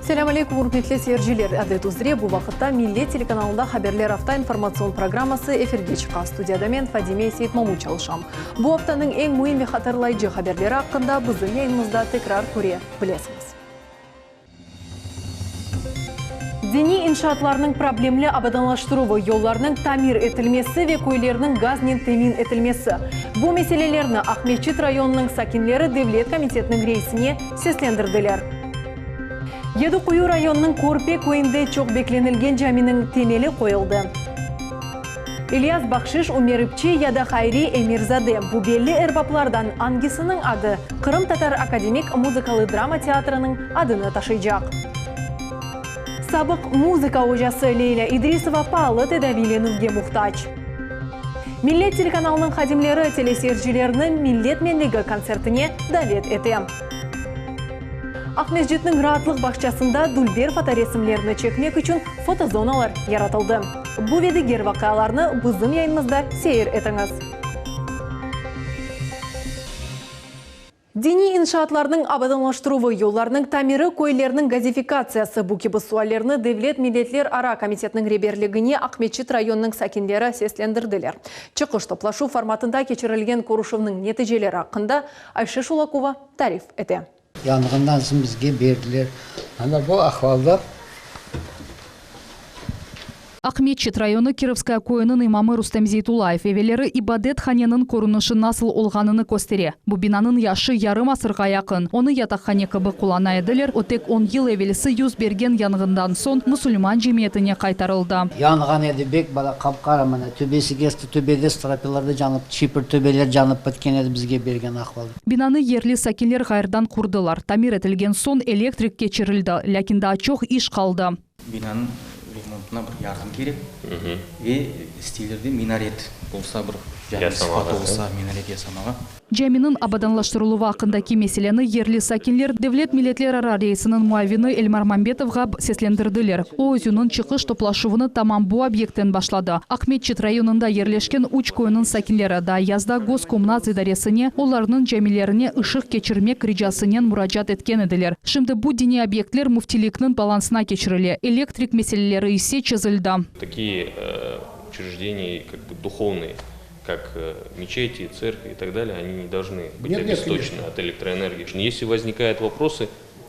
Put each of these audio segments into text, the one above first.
Selam aleykum hürmetli seyirciler. Adet uzre bu vakitte Millet Telekanalında Haberler Hafta informasyon programması efirge çıkan. Studiyada men Fadime Seyitmamu çalışam. Bu haftanın en mühim ve hatırlayıcı haberleri hakkında bizim yayınımızda tekrar görebilirsiniz. Dini inşaatlarının problemli abadanlaştırığı, yollarının tamir etilmesi ve köylerinin gazla temin etilmesi. Bu meselelerini Ahmetçit rayonunun sakinleri Devlet Komitetinin reisine seslendirdiler. Yedukuyu rayonunun Korpe köyünde çok beklenilgen caminin temeli koyuldu. İlyas Bakşiş Umeripçi ya da Hayri Emirzade bu belli erbaplardan hangisinin adı Kırım Tatar Akademik Muzikalı Drama Teatrı'nın adını taşıyacak. Sabık muzika hocası Leyla İdrisova pahalı tedavilenizge muhtaç. Millet Telekanalının hadimleri teleseyircilerinin Millet Menligi konsertine davet etti. Ahmetçit'nin rahatlık bahçesinde Dulber fotoresimlerini çekmek için fotozonalar yaratıldı. Bu ve diğer vakalarını bizim yayınımızda seyir etiniz. Dini inşaatlarının abadanlaştırığı, yollarının tamiri, köylerinin gazifikasiyası bu gibi suallerini Devlet Milletler Ara Komitetinin reberligine Ahmetçit rayonunun sakinleri seslendirdiler. Çıkış toplaşu formatında geçirilgen koruşuvның neticeleri hakkında Ayşe Şulakova tarif etti. Yanğından soň bizge berdiler. Ana bu ahvalda Ахметчит районы Кировская койының имамы Рустем Зейтулаев эвелері ибадет ханенің көрінішы насыл олғаныны көстере. Бұл бинаның яшы ярым асырға яқын. Оны ятақхане кыбы құлана еділер, отек 10 ел эвелісі юз берген яңғындан сон мұсульман жемиетіне қайтарылды. Yanğan edi bek bala kapkara mana töbesi kesti, töbede strapelerde janıp, çipir töbeler janıp bitken edi bizge bergen ahval. Binаны ерлі сакелер ғайырдан құрдылар. Тамир етілген сон электрик кечірілді, ләкинді ачоқ иш қалды. Бинаның ремонтына бір ярдым керек ve стилерде минарет болса бір сипаты болса минарет ясамаға. Жаминын абаданлаштырылуы вақындaki meseleni ерлі сакинлер Devlet Milletler Ara рейсінің muavini Elmar Mambetовға сесленdirdiler. O özünün çıkış toplaşıvını tamam bu объекттен başladı. Ahmetçit rayonunda yerleşken uç koyunun sakinleri da yazda Goskomnaz idaresine onlarının camilerine ışık geçirmek ricasının müracaat etken ediler. Şimdi bu dini obyektler muftilikinin balansına geçirili. Elektrik meseleleri ise çözüldü. Такие учреждения как бы духовные, как мечети, церкви и так далее, они не должны быть обесточены от электроэнергии. Если возникают вопросы,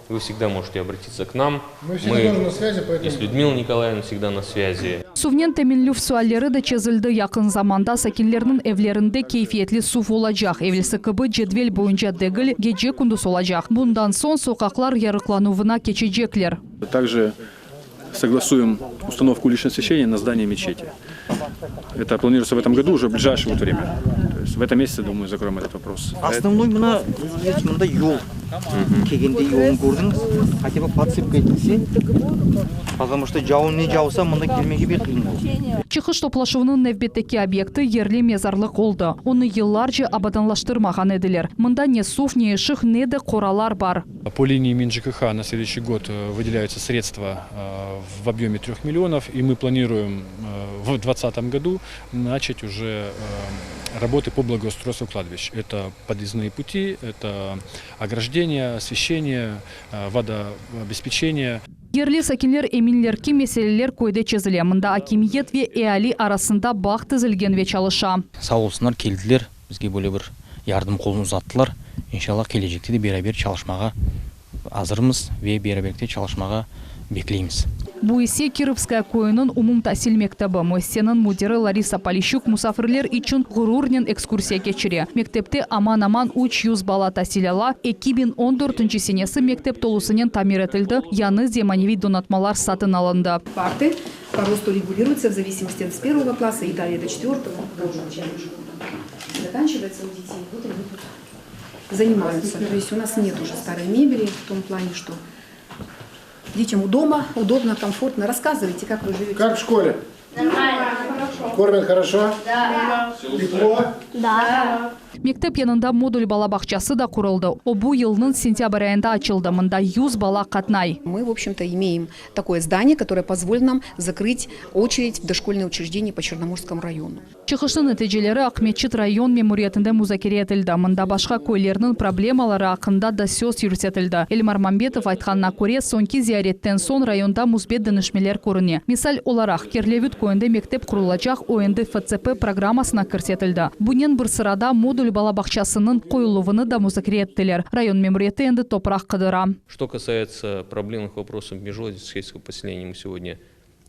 вы всегда можете обратиться к нам. Мы на связи, поэтому... с Людмилой Николаевной всегда на связи. Suvnen teminlü sualleri de çözüldü. Yakın zamanda sakinlerinin evlerinde keyfiyetli su olacak. Evlisi kıbı cedvel boyunca değil, gece kunduz olacak. Bundan son sokaklar yarıklanuvuna geçecekler. Также согласуем установку личного освещения на здании мечети. Это планируется в этом году, уже в ближайшее время. То есть в этом месяце, думаю, закроем этот вопрос. Основной мына yol. Кегенде yolun көрдіңіз, хотя бы подсыпка етілсе, потому что жауын не жауса, мында келмеге бетілін. Çıkış toplaşıvının nevbetteki объекты yerli mezarlık oldu. Onu yıllarca abadanlaştırmagan ediler. Mında ne suf, ne ışık, ne de koralar var. По линии МинЖКХ на следующий год выделяются средства в объеме 3 миллионов, и мы планируем в 2020 году начать уже работы по благоустройству кладбищ. Это подъездные пути, это ограждение, освещение, водообеспечение. Yerli sakinler eminler ki meseleler koyda çözülüyor. Mında hakimiyet ve ehali arasında bağ tizilgen ve çalışa. Sağ olsunlar, келділер, бізге böyle bir yardım kolunu uzattılar. İnşallah gelecekte de beraber çalışmağa hazırmız ve beraberlikte çalışmağa bekleyimiz. Bu ise Kirovskaya koyunun umum tahsil mektabı. Müessesenin müdiri Larisa Polishuk musafirler için gururnen ekskursiya geçiriyor. Mektepte aman 300 bala tahsil ala. 2014 senesi mektep tolusunun tamir edildi. Yanı zemanevi donatmalar satın alındı. Парты по росту регулируются в зависимости от 1 класса и далее до 4 заканчивается у детей. Вот они тут занимаются. То есть у нас нет уже старой мебели в том плане, что детям удобно, комфортно. Рассказывайте, как вы живете. Как в школе? Нормально. Кормят хорошо? Да. Тепло? Да. Мектеп янында модуль балабақчасы да құрылды. О бу елның сентябрь айында açıldı. Мында 100 бала қатнай. Мы, в общем-то, имеем такое здание, которое позволит нам закрыть очередь в дошкольные учреждения по Черноморскому району. Чыгыштын нәтижелері Ахметчит район мемориятында музакире етілді. Мында башқа көйлерінің проблемалары ақында да сөз юрсетілді. Эльмар Мамбетов айтқанына көре, сонки зияреттен сон районда музбет дынышмелер көріне. Мисал оларақ, Керлевют көйінді мектеп құрылачақ ойынды ФЦП программасына кірсетілді. Бұнен бір сырада модуль балабақчасының қойылуыны да музакире еттілер. Район мемориеті енді топырақ қыдыра. Что касается проблемных вопросов межводительского сельского поселения, мы сегодня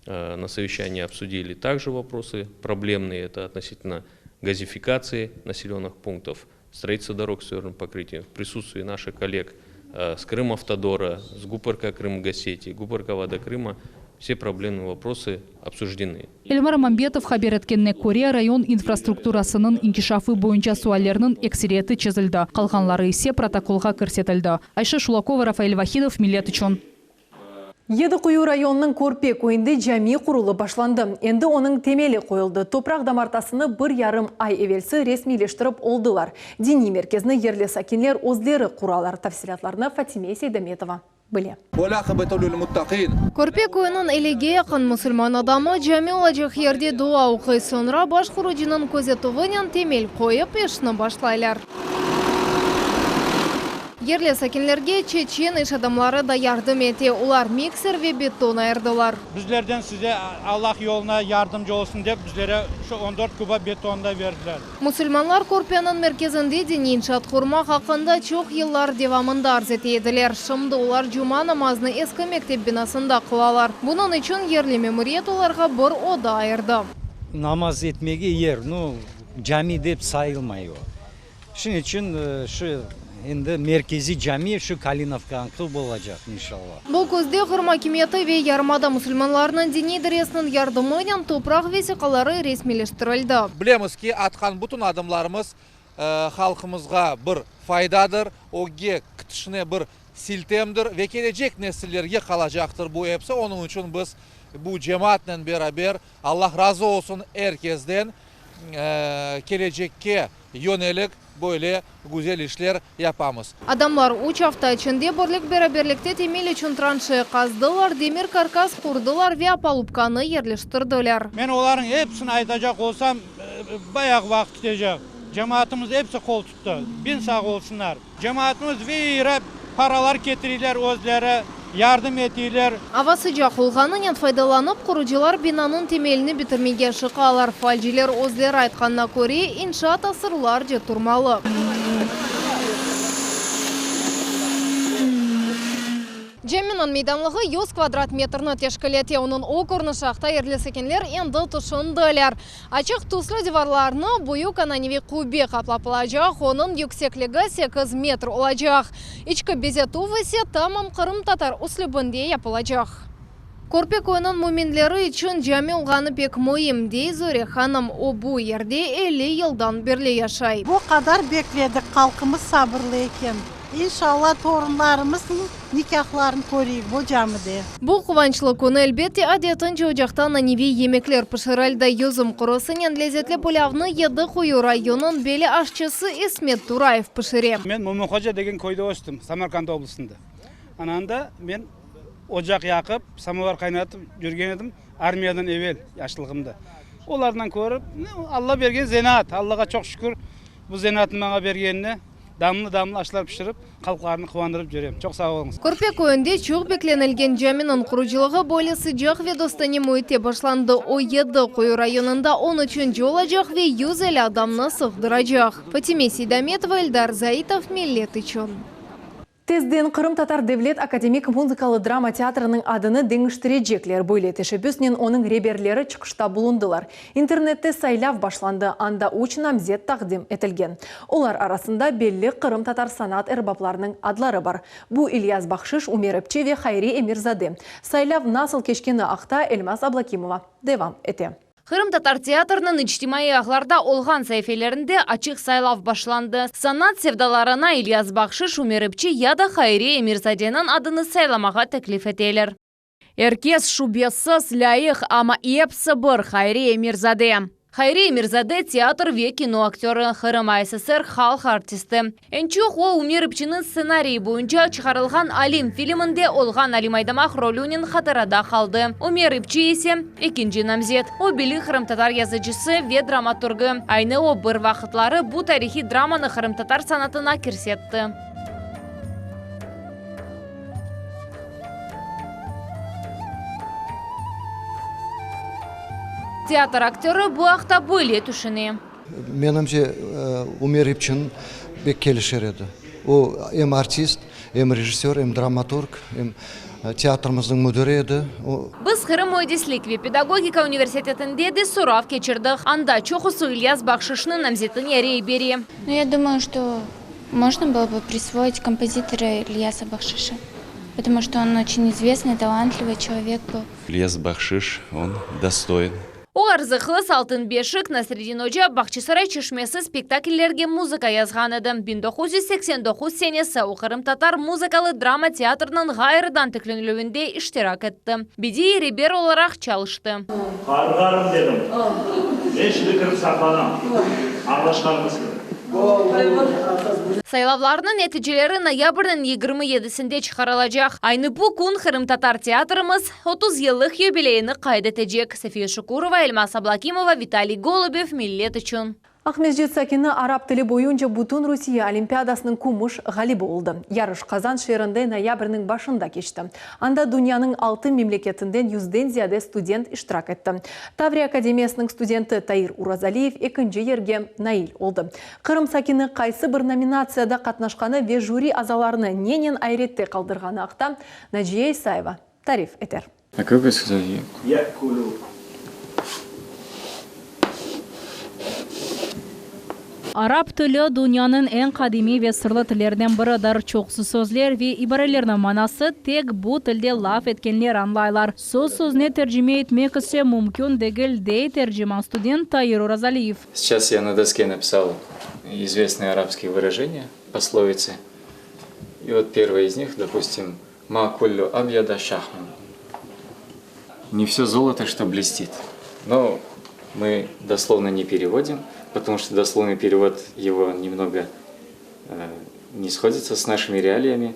на совещании обсудили также вопросы проблемные. Это относительно газификации населенных пунктов, строительства дорог с твердым покрытием. В присутствии наших коллег с Крымавтодора, с ГУПРК Крым-Гасети, ГУПРК Вода Крыма все проблемные вопросы обсуждены. Эльмар Мамбетов хабар еткенне көре район инфраструктурасының инкишафы бойынша суалерінің эксиреті чезілді. Қалғанлары есе протоколға кірсетілді. Айша Шулакова, Рафаэль Вахидов, Милет үшін. Едіқұйы районының көрпе көйінді жами құрылы башланды. Енді оның темелі қойылды. Топрақ дамартасыны 1,5 ай евелсі ресмилештіріп олдылар. Дини мерkezini ерлі сакинлер өзлері құралар. Тафсиратларына Фатиме Сейдаметова. Біле. Көрпе көйінің елеге яқын мұсылман адамы жами олачақ ерде дуа оқи сонра баш құрудының көзетуғынен темел қойып ешіні башлайлар. Ерлі сәкенлерге чечен еш адамлары да ярдым ете. Олар миксер ве бетон айырдылар. Bizlerden size Allah yoluna yardımcı olsun деп bizlere şu 14 kuba betonda verdiler. Мұсылманлар көрпенің мерkezінде діни иншат құрма хақында çok yıllar devamında arz етеділер. Шымды олар жұма намазны ескі мектеп бинасында қылалар. Bunun için yerli memuriyet оларға бір ода айырды. Namaz etmege yer, cami деп sayılmıyor. Şunun için şu Енді merkezi cami şu Kalinovka olacak inşallah. Бұл көзде құрма кеметі ве ярмада мұсылманларының дини дәресінің ярдымымен топрақ весиқалары ресмилештірілді. Білеміз ki atқан bütün adımlarımız halkımızga bir faydadır. Oge kıtışına bir siltemdir ve gelecek nesillerge kalacaktır bu hepsi. Onun için biz bu cemaatle beraber Allah razı olsun herkesten gelecekke yönelik böyle güzel işler yapamız. Adamlar 3 hafta içinde birlik beraberlikte temel için tranşı kazdılar, demir karkas kurdular ve apalupkanı yerleştirdiler. Ben onların hepsini aytacak olsam bayağı vakit tutacak. Cemaatimiz hepsi kol tuttu. Bin sağ olsunlar. Cemaatimiz ve paralar getirirler özlere. Yardım ettiler. Ava sıcak olğanından faydalanıp kurucular binanın temelini bitirmege şıqalar. Falciler özler aytqanına göre inşaat asırlarca turmalı. Ceminin meydanlığı 100 kvadrat metrni teşkil onun o kurnuşaqta yerli sekinler endi tuşundular. Açık tuzlu divarlarını buyuk ananevi kubbe qaplapılacaq, onun yüksekliği 8 metr olacaq. İçki bezetuvi ise tamam Kırım Tatar uslubunda yapılacaq. Көрпе көйінің müminleri için cami olğanı pek mühim dey Zöre Hanım. O bu yerde 50 yıldan beri yaşay. Bu kadar bekledik, halkımız sabırlı eken. İnşallah torunlarımızın nikahlarını koruyuk bu camide. Bu kıvançlı konu elbette adetince ocaktan anevi yemekler pişirildi. Yüzüm kurusının lezzetli pilavını Едіқұйы rayonun beli aşçısı İsmet Turayev pişirem. Ben Momohoca degen koyda өстім, Samarkand oblasında. Ananda ben ocak yakıp, samovar kaynatıp жүрген edim armiyadan evvel yaşlılığımda. Onlardan көріп, Allah bergen zenaat. Allah'a çok şükür bu zenaatın bana bergenine damlı aşılar pişirip halklarını kıvandırıp görüyorum. Çok sağ olunuz. Көрпе көйінде çok beklenilgen caminin kuruculuğu böyle sıcak ve dostane muhite başlandı. O Едіқұйы rayonunda 13. olacak ve 150 adamını sığdıracak. Fatime Сейдаметова, Эльдар Заитов, Millet için. Тезден Кырым Татар Девлет Академик музыкалы драма театрының адыны деңіштірежеклер бөйле тешебюснен оның реберлері чықышта бұлындылар. Интернетте сайлав башланды, анда уч намзет тақдим етілген. Олар арасында белі Кырым Татар санат әрбапларының адлары бар. Бу Ильяс Бахшиш, Умер Эпче ве Хайри Эмирзаде. Сайлав насыл кешкені ақта Эльмаз Аблакимова девам ете. Кырым Татар театрының ичтимai ағларда олған сайфелерінде açık сайлав башланды. Санат севдаларына Ильяс Бахшиш, Умер Эпче яда Хайри Эмирзаденің адыны сайламаға теклиф етелер. Эркес шубесыз лайық ама епсі бір Хайри Эмирзаде. Хайри Эмирзаде театр ве кино актері, Хырым СССР халық артисті. Энчух о Умеріпчінің сценарийі бойынша шығарылған Алим фильмінде олған Алим Айдамақ ролюнен қатарада қалды. Умеріпчі есе екінші намзет. О білі хырымтатар язычысы ве драматургы. Айны о бір вақытлары бұ тарихи драманы хырымтатар санатына кірсетті. Театр актері бұ ақта бөле түшіне. Менімше Умеріпчин бек келішер еді. О, ем артист, ем режиссер, ем драматург, ем театрымыздың мүдірі еді. Біз Хырым Ойдесликве педагогика университетінде де сұрав кечірдік. Анда чоқысы Ильяс Бақшышының намзетін ерей бері. Я думаю, что можно было бы присвоить композитора Ильяса Бахшиша, потому что он очень известный, талантливый человек был. Ильяс Бахшиш, он достоин. О арзықлы Салтын Бешік Насреддин Оча Бақчысарай чешмесі спектакльлерге музыка язған еді. 1989 сенесі Хырым татар музыкалы драма театрының ғайырдан тікленілуінде іштирак етті. Беди ребер оларақ чалышты. Қарғарым дедім. Мен шүді кіріп сақланам. Ағлашқарымыз кіріп. Сайлавларының нәтижелері ноябрның 27-сінде шығарылacak. Айны бұл күн Хырым татар театрымыз 30 yıllık юбилейіні қайда тәжек. София Шукурова, Эльмас Аблакимова, Виталий Голубев, Миллет үшін. Ахмеджет Сакины араб тілі бойынша Бутун Русия Олимпиадасының күміш ғалибі олды. Ярыш Қазан шерінде ноябрның башында кешті. Анда дүнияның 6 мемлекетінден 100-ден зияде студент іштирак етті. Таврия Академиясының студенті Таир Уразалиев екінші ерге Наиль олды. Қырым Сакины қайсы бір номинацияда қатнашқаны ве жюри азаларыны ненен айретте қалдырғаны ақта Наджия Исаева тариф етер. А как вы сказали? Arap tili dünyanın en kadimi ve sırlı tillerinden biridir. Çoğsu sözler ve ibarelerinin manası tek bu tilde laf etkenler anlaylar. Söz sözüne tercüme etmek ise mümkün değil dey tercüman student Tair Urazaliyev. Сейчас я на доске написал известные арабские выражения, пословицы. И вот первое из них, допустим, «Ма куллю абьяда шахман». Не все золото, что блестит. Но мы дословно не переводим, потому что дословный перевод его немного не сходится с нашими реалиями,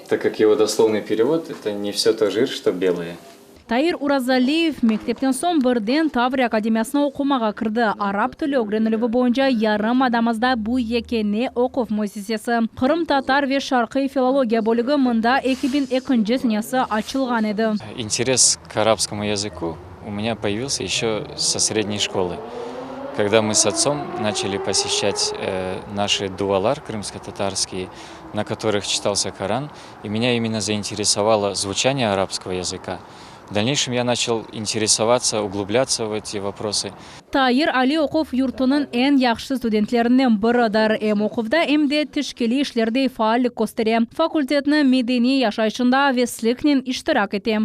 так как его дословный перевод – это не все то жир, что белое. Таир Уразалиев мектептен соң бірден Таврия Академиясына оқымаға кірді. Араб тілі öğrenilігі бойынша ярым адамызда бұл екене оқып мөссесесі. Қырым татар ве шарқи филология бөлігі мұнда 2002 сенесі açılған еді. Интерес к арабскому языку у меня появился еще со средней школы. Когда мы с отцом начали посещать наши дуалар крымско-татарские, на которых читался Коран, и меня именно заинтересовало звучание арабского языка. В дальнейшем я начал интересоваться, углубляться в эти вопросы. Таир Али оқув юртының en yaxşı studentlerinden biridir. Hem оқuvda hem de tişkili işlerde faallik göstere. Fakultetini medeni yaşayışında ve sliknin iştirak ete.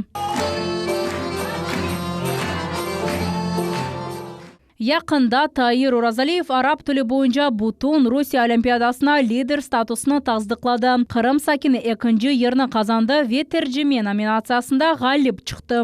Yakında Tair Urazaliyev Arap tili boyunca Butun Rusya Olimpiadasına lider statusunu tasdiqladı. Kırım Sakini ikinci yerini kazandı ve tercüme nominasyasında galip çıktı.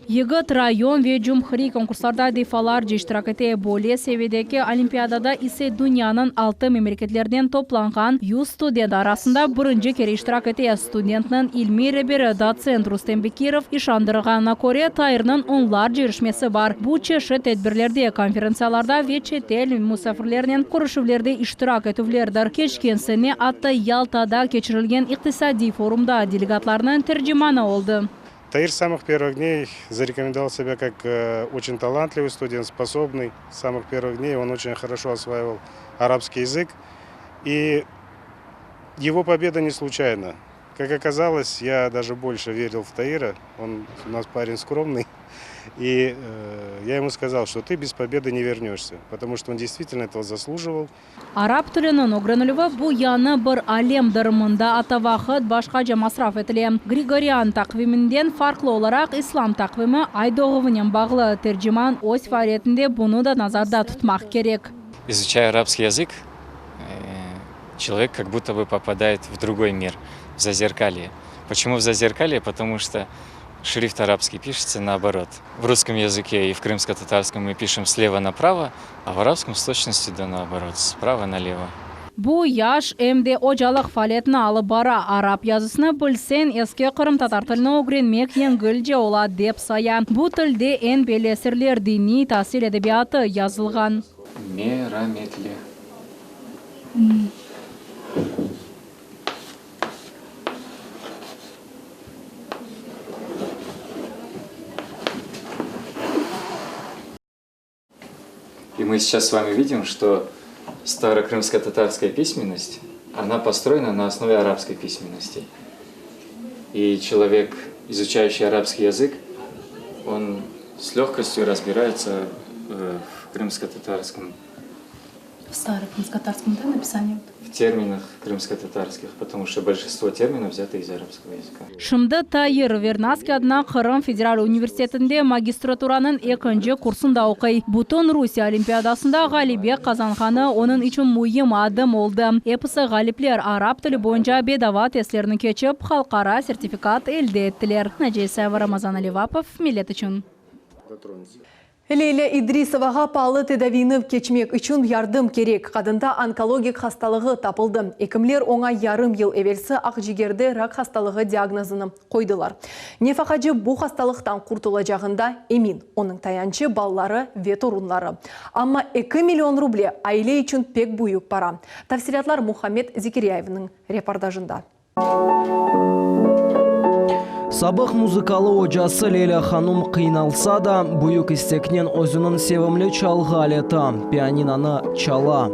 Yigit rayon ve cumhuri konkurslarda defalarca iştirak ete bole seviyedeki olimpiyadada ise dünyanın 6 memleketlerden toplangan 100 student arasında birinci kere iştirak ete studentinin ilmi reberi doçent Rustem Bekirov işandırğanına göre Tair'nin onlarca yarışması var. Bu çeşit tedbirlerde, konferensiyalarda ve chet el misafirlerinin kuruluşlarda iştirak etuvlerdir. Geçen sene hatta Yalta'da geçirilgen iktisadi forumda delegatlarının tercümanı oldu. Таир с самых первых дней зарекомендовал себя как очень талантливый студент, способный. С самых первых дней он очень хорошо осваивал арабский язык. И его победа не случайна. Как оказалось, я даже больше верил в Таира. Он у нас парень скромный. И я ему сказал, что ты без победы не вернешься, потому что он действительно этого заслуживал. Arap tilinin öğrenilüvi bu yanı bir alemdir. Mında ata vakit başkaca masraf etili. Gregorian takviminden farklı olarak İslam takvimi ay doğumuyla bağlı. Tercüman öz faaliyetinde bunu da nazarda tutmak gerek. Изучая арабский язык, человек как будто бы попадает в другой мир, в зазеркалье. Почему в зазеркалье? Потому что шрифт арабский пишется наоборот. В русском языке и в крымско-татарском мы пишем слева направо, а в арабском с точностью да наоборот, справа налево. Бу яш эмде ожалық фалетini алып бара, араб язысыны білсен, еске Қырым татар тілін öğrenmek еңгілже ола деп сая. Бу тілде en белесірлер дини тасил edebiyatı yazılған. Мераметли. И мы сейчас с вами видим, что старокрымско-татарская письменность, она построена на основе арабской письменности. И человек, изучающий арабский язык, он с легкостью разбирается в крымско-татарском. В старокрымско-татарском, да, написании? В терминах крымско-татарских, потому что большинство терминов взято из арабского языка. Шымды Тайыр Вернадский адына Қырым Федерал университетінде магистратураның екінші курсында оқый. Бутон Русия олимпиадасында Ғалибек Қазанханы оның үшін мұйым адым олды. Эпысы ғалиплер араб тілі бойынша бедава тестлерін кечіп, халқара сертификат елде еттілер. Нәжесәві Рамазан Аливапов, Милет үшін. Лейля Идрисоваға палы тедавины кечмек үшін ярдым керек. Қадында онкологик хасталығы тапылды. Екімлер оңа ярым ел эверсі ақжигерді рак хасталығы диагнозыны қойдылар. Нефақаджы бұл хасталықтан құртылacağında емин. Оның таянчы баллары веторунлары. Амма 2 миллион рубле айле үшін пек бұйық пара. Тавсиратлар Мухаммед Зикиряевның репортажында. Сабық музыкалы ожасы Лейля ханым қиналса да, бұйық істекнен өзінің севімлі чалға алеті, пианинаны чала.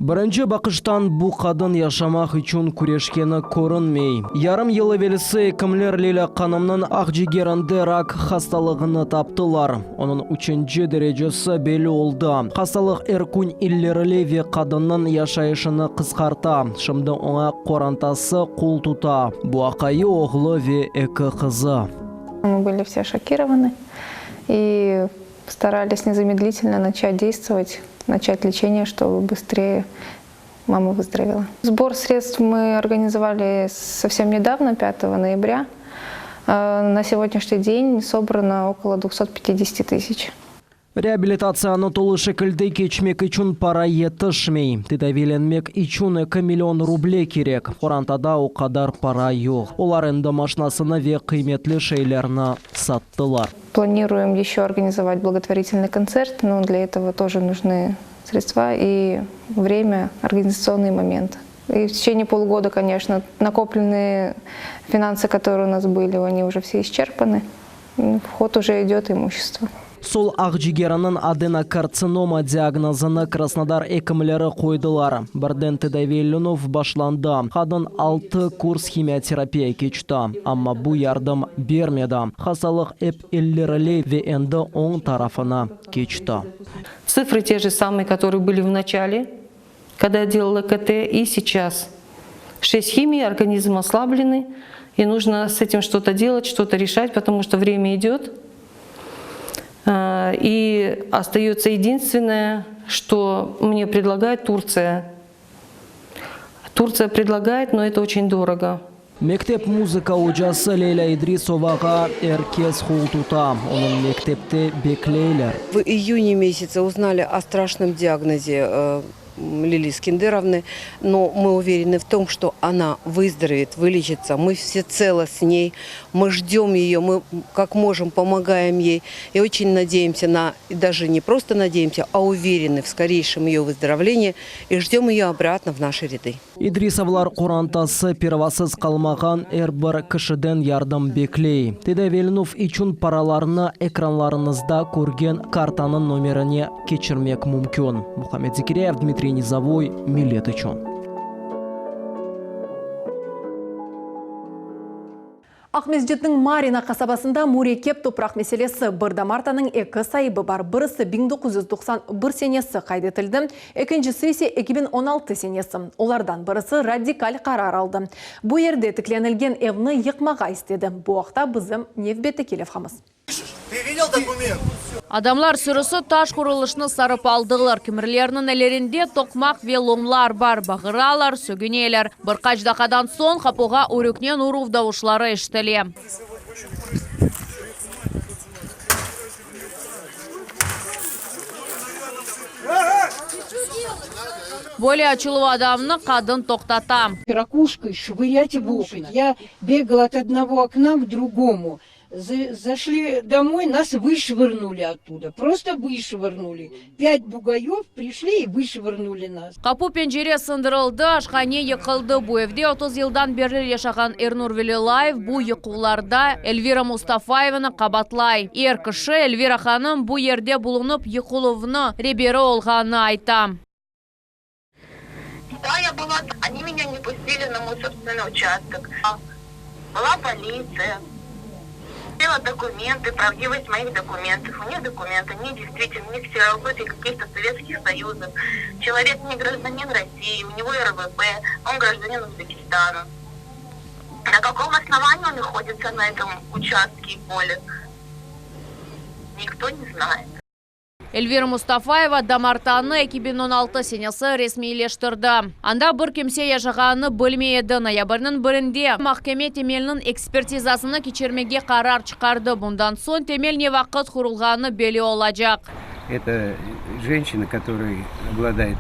Бірінші бақыштан бұ қадын яшамақ үшін күрешкені көрінмей. Ярым елі велісі кімлер Лейля ханымның ақжигерінде рак хасталығыны таптылар. Оның 3-ші дәрежесі белі олды. Хасталық әркүн иллерлі ве қадынның яшайышыны қысқарта. Шымды оңа қорантасы қол тута. Бұ ақайы оғлы ве екі қызы. Мы были все шокированы и старались незамедлительно начать действовать, начать лечение, чтобы быстрее мама выздоровела. Сбор средств мы организовали совсем недавно, 5 ноября. На сегодняшний день собрано около 250 тысяч. Реабилитацияны толы шекілді кечмек үшін пара етішмей. Тедавиленмек үшін 2 миллион рубле керек. Қорантада о қадар пара жоқ. Олар енді машинасыны ве қиметлі шейлеріні саттылар. Планируем еще организовать благотворительный концерт, но для этого тоже нужны средства и время, организационный момент. И в течение полугода, конечно, накопленные финансы, которые у нас были, они уже все исчерпаны. В ход уже идет имущество. Сол ақжигерінің аденокарцинома диагнозыны Краснодар екімлері қойдылар. Бірден тедавиленов башланды. Қадын 6 курс химиотерапия кечті. Амма бұ ярдым бермеді. Хасалық әп еллерілі ве енді оң тарафына кечті. Цифры те же самые, которые были в начале, когда я делала КТ, и сейчас. 6 химий, организм ослабленный, и нужно с этим что-то делать, что-то решать, потому что время идет. И остается единственное, что мне предлагает Турция. Турция предлагает, но это очень дорого. Мектеп музыка ожасы Лейля Идрисоваға әркез қол тута. Оның мектепте беклейлер. В июне месяце узнали о страшном диагнозе Лили Скендеровны, но мы уверены в том, что она выздоровеет, вылечится. Мы всецело с ней, мы ждем ее, мы как можем помогаем ей и очень надеемся и даже не просто надеемся, а уверены в скорейшем ее выздоровлении и ждем ее обратно в наши ряды. Идрисовлар қорантасы первасыз қалмаған әрбір кішіден ярдым беклей. Тедавиленов üçün параларына экранларынызда көрген картаның номеріне кечірмек мүмкін. Мухаммед Зикиряев, Дмитрий Низовой, Милет үшін. Ақмезжеттің Марина қасабасында мурекеп топрақ мәселесі бірдамартаның 2 сайыбы бар. Бірісі 1991 сенесі қайдетілді, екіншісі есе 2016 сенесі. Олардан бірісі радикаль қарар алды. Бұл ерде тікленілген евны еқмаға істеді. Бұл уақта бізім Невбеті Келев хамыз. Ты видел документ? Адамлар сүрісі таш құрылышны сарып алдылар. Кемірлерінің әлерінде тоқмақ ве ломлар бар, бағыралар, сөгінелер. Бір қаждақадан сон қапуға өрікнен ұрув дауышлары ештіле. Более очулы адамны қадын тоқтата. Ракушкой швырять в окна. Я бегала от одного окна к другому. Зашли домой, нас вышвырнули оттуда. Просто вышвырнули. 5 бугаев пришли и вышвырнули нас. Қапу пенжере сындырылды, ашқане еқылды. Бұл евде 30 жылдан бері ешаған Эрнур Велилаев бұл еқуларда Эльвира Мустафаеваны қабатлай. Ер кіші Эльвира ханым бұл ерде бұлынып еқулывны ребері олғаны айтам. Да, я была. Они меня не пустили на мой собственный участок. Была полиция. Сделала документы, правдивость моих документов. У них документы не действительно, не ксерокопии каких-то Советских Союзов. Человек не гражданин России, у него РВП, он гражданин Узбекистана. На каком основании он находится на этом участке и поле, никто не знает. Эльвира Мустафаева Дамартаны 2016 сенесі ресмейлештірді. Анда бір кемсе яжағаны бөлмейді. Ноябрның бірінде махкеме темелінің экспертизасыны кечермеге қарар чықарды. Бұндан сон темел не вақыт құрылғаны белі олacak. Это женщина, которая обладает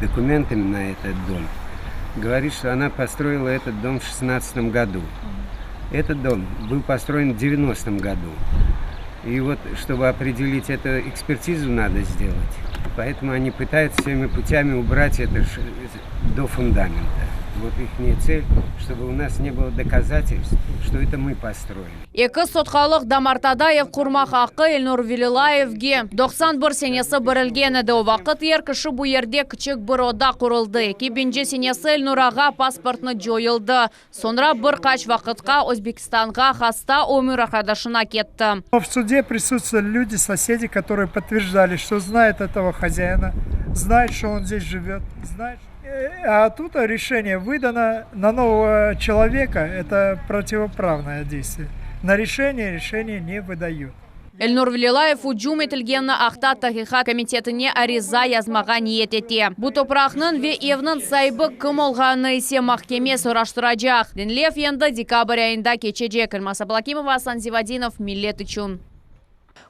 документами на этот дом, говорит, что она построила этот дом в 2016 году. Этот дом был построен в 90 году. И вот, чтобы определить эту экспертизу, надо сделать. Поэтому они пытаются всеми путями убрать это до фундамента. Вот их цель, чтобы у нас не было доказательств, что это мы построили. Екі сотқалық Дамартадаев құрмақ ақы Эльнур Велилаевге 91 сенесі бірілген еді. Вақыт ер кіші бұл ерде кішік бір ода құрылды. 2000 сенесі Эльнураға паспортны жойылды. Sonra бір қач вақытқа Өзбекстанға хаста өмір ақадашына кетті. В суде присутствовали люди, соседи, которые подтверждали, что знают этого хозяина, знают, что он здесь живет, знают. А тут решение выдано на нового человека, это противоправное действие. На решение не выдают. Эльнур Велилаев уджум етілгенні ақта тахиха комитетіне ариза язмаға ниет ете. Бұ топрақның ве евнің сайбы кім олғаны есе махкеме сұраштырajaq. Денлев енді декабрь айында кечеже. Кірмаса Балакимова, Асан Зивадинов, Миллет үшін.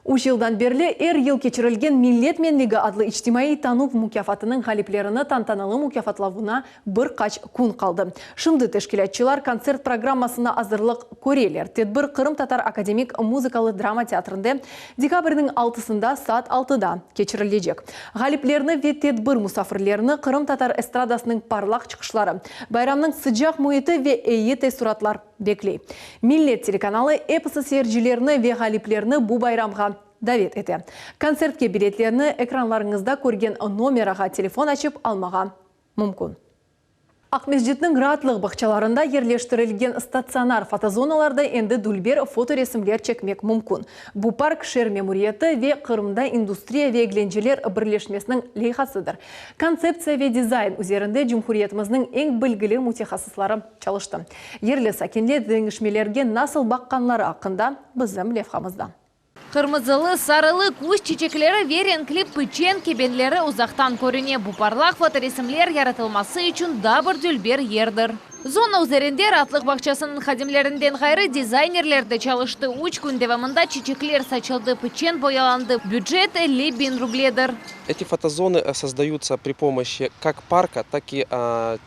Үш жылдан берлі ел кечірілген Миллет менлігі адлы иштимаи танув мукафатының ғалиплеріні тантаналы мукафатлауына бір қач күн қалды. Шымды тәшкілетчілар концерт программасына азырлық көрелер. Тедбір Қырым Татар академик музыкалы драма театрында декабрдің 6-сында саат 6-да кечірілдежек. Ғалиплеріні ве тедбір мұсафірлеріні Қырым Татар эстрадасының парлақ чықышлары, байрамның sıcақ мұйеті ве әйеті сұратлар беклей. Миллет телеканалы эпосы серджілеріні ве ғалиплеріні бұ байрамға давет еті. Концертке билетлеріні экранларыңызда көрген номераға телефон açып алмаға мүмкін. Ақмесжетнің ратлық бақчаларында ерлештірілген стационар фотозоналарда енді дүлбер фоторесімлер чекмек мүмкін. Бұ парк шер мемориеті ве Қырымда индустрия ве гленжелер бірлешмесінің лейхасыдыр. Концепция ве дизайн үзерінде Жүмхуриетіміздің ең білгілі мутехасыслары çalışты. Ерлі сәкенле деңішмелерге насыл баққанлары ақында біздің левхамызда. Қырмызылы, сарылы, көз чечеклері верен клип пычен кебенлері ұзақтан көріне. Бұ парлақ фоторесімлер яратылмасы үшін дабыр дүлбер ердір. Зона üzerinde ратлық бақчасының хадимлерінден ғайры дизайнерлерді çalıştı. 3 күн devamında çiçekler saçıldı, пычен бояланды. Бюджет 50 000 рубледір. Эти фотозоны создаются при помощи как парка, так и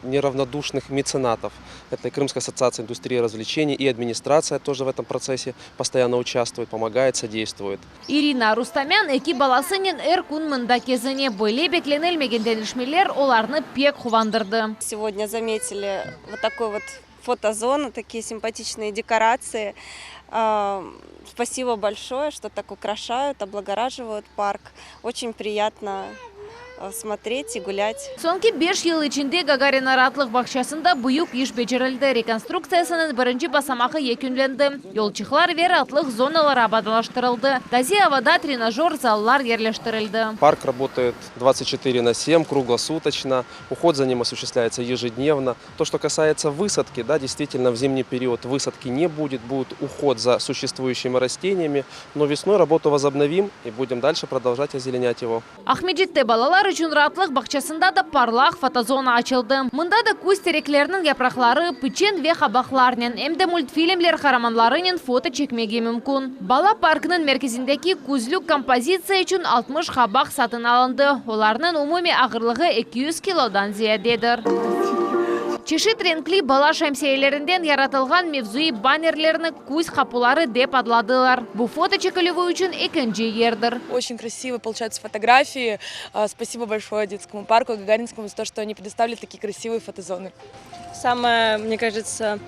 неравнодушных меценатов. Это Крымская ассоциация индустрии развлечений и администрация тоже в этом процессе постоянно участвует, помогает, содействует. Ирина Рустамян эки баласының күн мында кезіне бөле бекленелмеген денішмелер оларны пек хувандырды. Сегодня заметили вот такой вот фотозону, такие симпатичные декорации. Спасибо большое, что так украшают, облагораживают парк. Очень приятно смотреть и гулять. Соңғы 5 ел içinde Гагарин аратлық бақшасында бұйық еш бечерілді реконструкциясының бірінші басамақы екінленді. Yolçıqlar вер атлық зоналар абадалаштырылды. Тази авада тренажер заллар ерлештірілді. Парк работает 24/7, круглосуточно. Уход за ним осуществляется ежедневно. То, что касается высадки, да, действительно в зимний период высадки не будет. Будет уход за существующими растениями. Но весной работу возобновим и будем дальше продолжать озеленять его. Ахмеджитте балалар үшін ратлық бақшасында да парлақ фотозона açılды. Мұнда да көз теректерінің япрақлары, пүчен ве қабақларынан, әмді мультфильмлер қараманларының фото чекмеге мүмкін. Бала паркының мерkezindeki көзлік композиция үшін 60 қабақ сатын алынды. Оларының умуми ағырлығы 200 килодан зиядедір. Чешет ренкли бала шәмсейлерінден яратылған мевзуи баннерлеріні көз қапулары деп адладылар. Бұл фото чекілігі үшін екінші ердір. Очень красивые получаются фотографии. Спасибо большое детскому парку Гагаринскому за то, что они предоставили такие красивые фотозоны. Самая, мне кажется,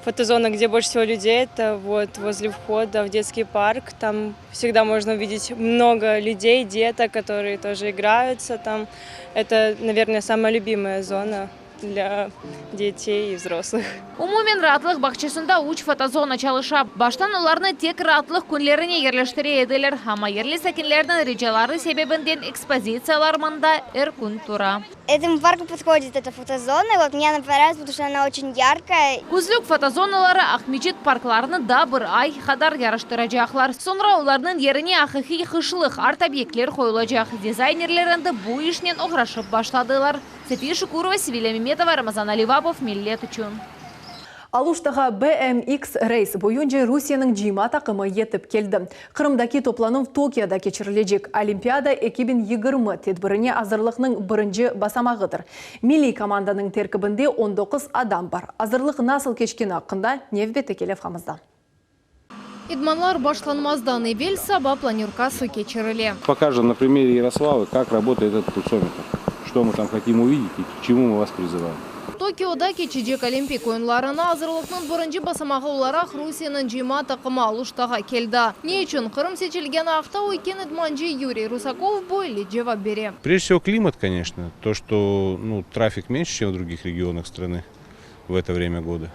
фотозона, где больше всего людей, это вот возле входа в детский парк. Там всегда можно увидеть много людей, деток, которые тоже играются там. Это, наверное, самая любимая зона для детей и взрослых. Умумен ратлық бақшасында уч фотозона çalışа. Баштан оларны тек ратлық күнлеріне ерлештіре еділер. Ама ерлі сәкінлердің речалары себебінден экспозициялар мында күн тура. Этому парку подходит эта фотозона. Вот мне она понравилась, потому что она очень яркая. Күзлік фотозоналары Ахмечит паркларыны да бір ай қадар ярыштырачақлар. Sonra оларның еріне ақиқи қышылық арт объектлер қойылacak. Дизайнерлерінді бұл ішінен оғрашып башладылар. София Шукурова, Севилия Меметова, Рамазан Аливапов, Миллет үшін. Алуштағы BMX рейс бойынша Русияның жима тақымы етіп келді. Қырымдаки топланым Токиода кечірілежек. Олимпиада 2020 тедбіріне азырлықның бірінші басамағыдыр. Милли команданың теркібінде 19 адам бар. Азырлық насыл кешкен ақында невбеті келев қамызда. Идманлар башланмаздан евел саба планеркасы кечіріле. Покажем на примере Ярославы, как работает этот пульсометр. Что мы там хотим увидеть и к чему мы вас призываем. Токиода кечежек Олимпик ойынларына азырлықтың бірінші басамағы оларақ Русияның жима тақымы алуштаға келді. Не үшін Қырым сечілген ақта ойкен идманжи Юрий Русаков бойлы жауап бере. Прежде всего климат, конечно. То, что трафик меньше, чем в других регионах страны в это время года.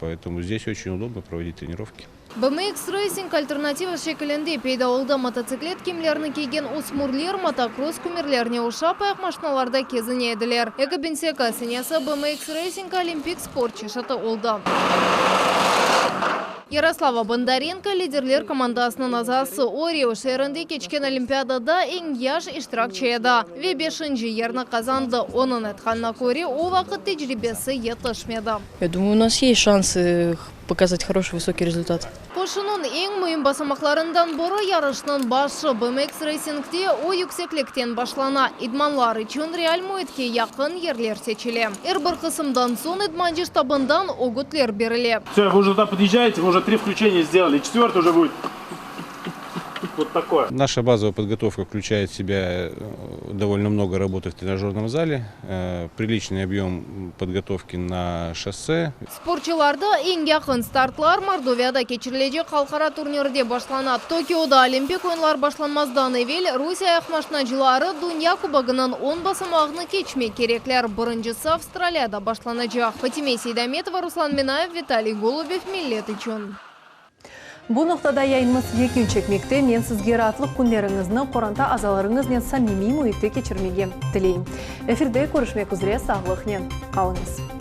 Поэтому здесь очень удобно проводить тренировки. BMX Racing альтернатива шекілінде пейда олды мотоциклет кемлеріні кейген осмурлер мотокросс күмерлеріне ұшап аяқ машиналарда кезіне еділер. Экобенсека сенесі BMX Racing Олимпик спорт чешаты олды. Ярослава Бондаренко лидерлер командасының азасы Орио шерінде кечкен Олимпиадада ең яш иштирак чейді. Ве 5-ші ерні қазанды. Оның айтқанына көре, о вақыт тәжірибесі етішмеді. Я думаю, у нас есть шансы показать хороший высокий результат. Қошының ең мұйын басамақларындан бұры ярышның башы BMX Racing'де о yüksекліктен башлана. Идманлар үшін реал мұйтке яқын ерлер сечіле. Бір қысымдан сон идманжи штабындан огутлер беріле. Все, вы уже туда подъезжаете, вы уже 3 включения сделали, 4-й уже будет вот такое. Наша базовая подготовка включает в себя довольно много работы в тренажерном зале, приличный объем подготовки на шоссе. Спортчыларды ең яқын стартлар Мордовияда кечірілеже қалқара турнирде башланады. Токиода Олимпик ойынлар башланмаздан евел Русия аяқмашынажылары Дүния кубагының 10 басамағыны кечме кереклер. Біріншісі Австралияда башланacak. Фатиме Сейдаметова, Руслан Минаев, Виталий Голубев, Миллет үшін. Бұл нұқтада яйынымыз екін чекмекте мен сізге ратлық күндеріңізні қоранта азаларыңыз самими мұйты кечірмеге тілейм. Эфирде көрішмек үзіре сағылықнен қалыңыз.